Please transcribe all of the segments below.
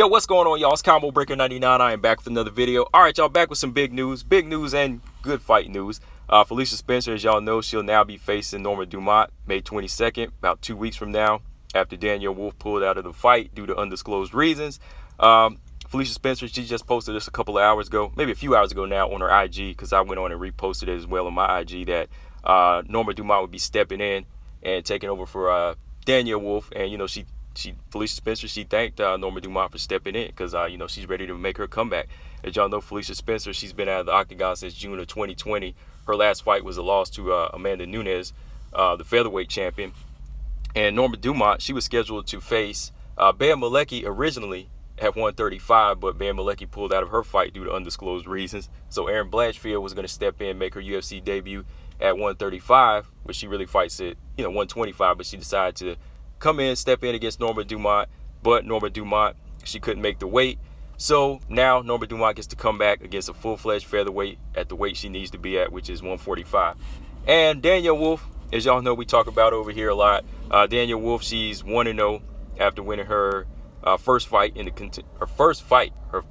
Yo, what's going on, y'all? It's Combo Breaker 99. I am back with another video. All right, y'all, back with some big news and good fight news. Felicia Spencer, as y'all know, she'll now be facing Norma Dumont May 22nd, about 2 weeks from now, after Danielle Wolf pulled out of the fight due to undisclosed reasons. Felicia Spencer, she just posted this a couple of hours ago, maybe a few hours ago now, on her IG, because I went on and reposted it as well on my IG, that Norma Dumont would be stepping in and taking over for Danielle Wolf. And, you know, Felicia Spencer, she thanked Norma Dumont for stepping in because, you know, she's ready to make her comeback. As y'all know, Felicia Spencer, she's been out of the octagon since June of 2020. Her last fight was a loss to Amanda Nunes, the featherweight champion. And Norma Dumont, she was scheduled to face Bea Malecki originally at 135, but Bea Malecki pulled out of her fight due to undisclosed reasons. So Erin Blanchfield was going to step in, make her UFC debut at 135, but she really fights at 125, but she decided to come in, step in against Norma Dumont, but Norma Dumont, she couldn't make the weight. So now Norma Dumont gets to come back against a full-fledged featherweight at the weight she needs to be at, which is 145. And Danielle Wolf, as y'all know, we talk about over here a lot. Danielle Wolf, she's 1-0 after winning her first fight, her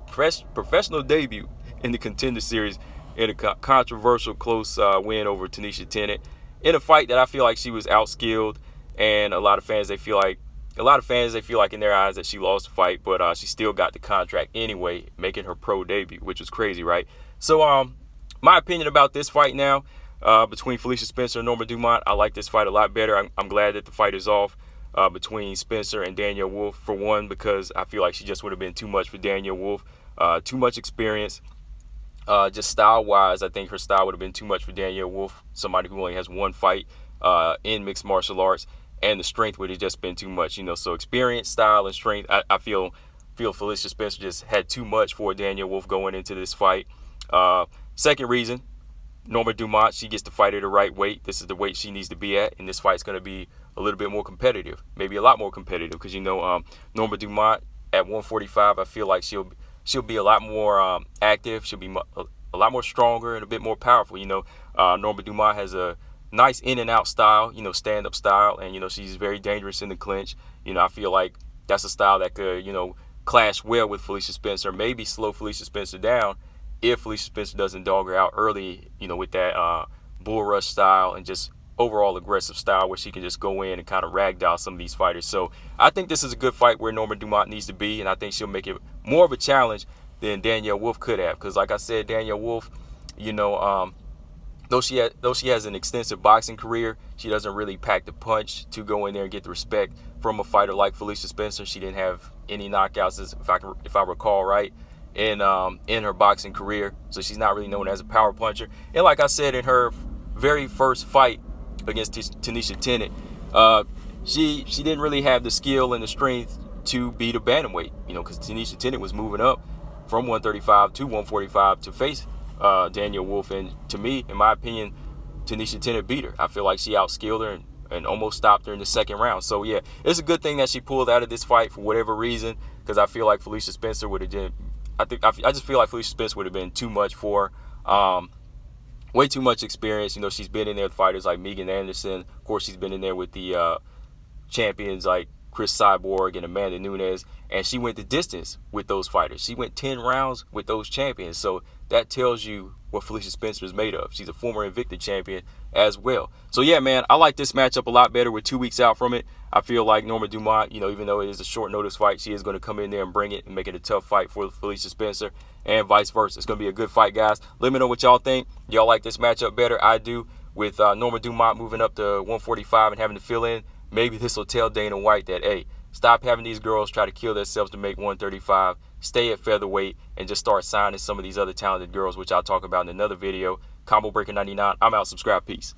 professional debut in the Contender Series in a controversial close win over Tanisha Tennant, in a fight that I feel like she was outskilled. And a lot of fans, they feel like in their eyes that she lost the fight, but she still got the contract anyway, making her pro debut, which was crazy, right? So, my opinion about this fight now, between Felicia Spencer and Norma Dumont, I like this fight a lot better. I'm glad that the fight is off between Spencer and Danielle Wolf, for one, because I feel like she just would have been too much for Danielle Wolf, too much experience. Just style-wise, I think her style would have been too much for Danielle Wolf, somebody who only has one fight in mixed martial arts. And the strength would have just been too much, so experience, style, and strength. I feel Felicia Spencer just had too much for Danielle Wolf going into this fight. Second reason, Norma Dumont, she gets to fight at the right weight. This is the weight she needs to be at, and this fight's going to be a little bit more competitive, maybe a lot more competitive, because Norma Dumont at 145, I feel like she'll be a lot more active. She'll be a lot more stronger and a bit more powerful. Norma Dumont has a nice in and out style, stand-up style, and she's very dangerous in the clinch. I feel like that's a style that could clash well with Felicia Spencer, maybe slow Felicia Spencer down if Felicia Spencer doesn't dog her out early, with that bull rush style and just overall aggressive style where she can just go in and kind of ragdoll some of these fighters. So I think this is a good fight where Norma Dumont needs to be, and I think she'll make it more of a challenge than Danielle Wolf could have, because like I said, Danielle Wolf, though she has an extensive boxing career, she doesn't really pack the punch to go in there and get the respect from a fighter like Felicia Spencer. She didn't have any knockouts, if I recall right, in her boxing career. So she's not really known as a power puncher. And like I said, in her very first fight against Tanisha Tennant, she didn't really have the skill and the strength to beat a bantamweight. Because Tanisha Tennant was moving up from 135 to 145 to face Danielle Wolf, and to me, in my opinion, Tanisha Tennant beat her. I feel like she outskilled her and almost stopped her in the second round. So yeah, it's a good thing that she pulled out of this fight for whatever reason, because I feel like Felicia Spencer would have been. I just feel like Felicia Spencer would have been too much for her. Way too much experience. She's been in there with fighters like Megan Anderson. Of course, she's been in there with the champions like Chris Cyborg and Amanda Nunes, and she went the distance with those fighters. She went 10 rounds with those champions. So that tells you what Felicia Spencer is made of. She's a former Invicta champion as well. So yeah, man, I like this matchup a lot better with 2 weeks out from it. I feel like Norma Dumont, even though it is a short notice fight, she is going to come in there and bring it and make it a tough fight for Felicia Spencer, and vice versa. It's going to be a good fight, guys. Let me know what y'all think. Y'all like this matchup better? I do, with Norma Dumont moving up to 145 and having to fill in. Maybe this will tell Dana White that, hey, stop having these girls try to kill themselves to make 135. Stay at featherweight and just start signing some of these other talented girls, which I'll talk about in another video. Combo Breaker 99. I'm out. Subscribe. Peace.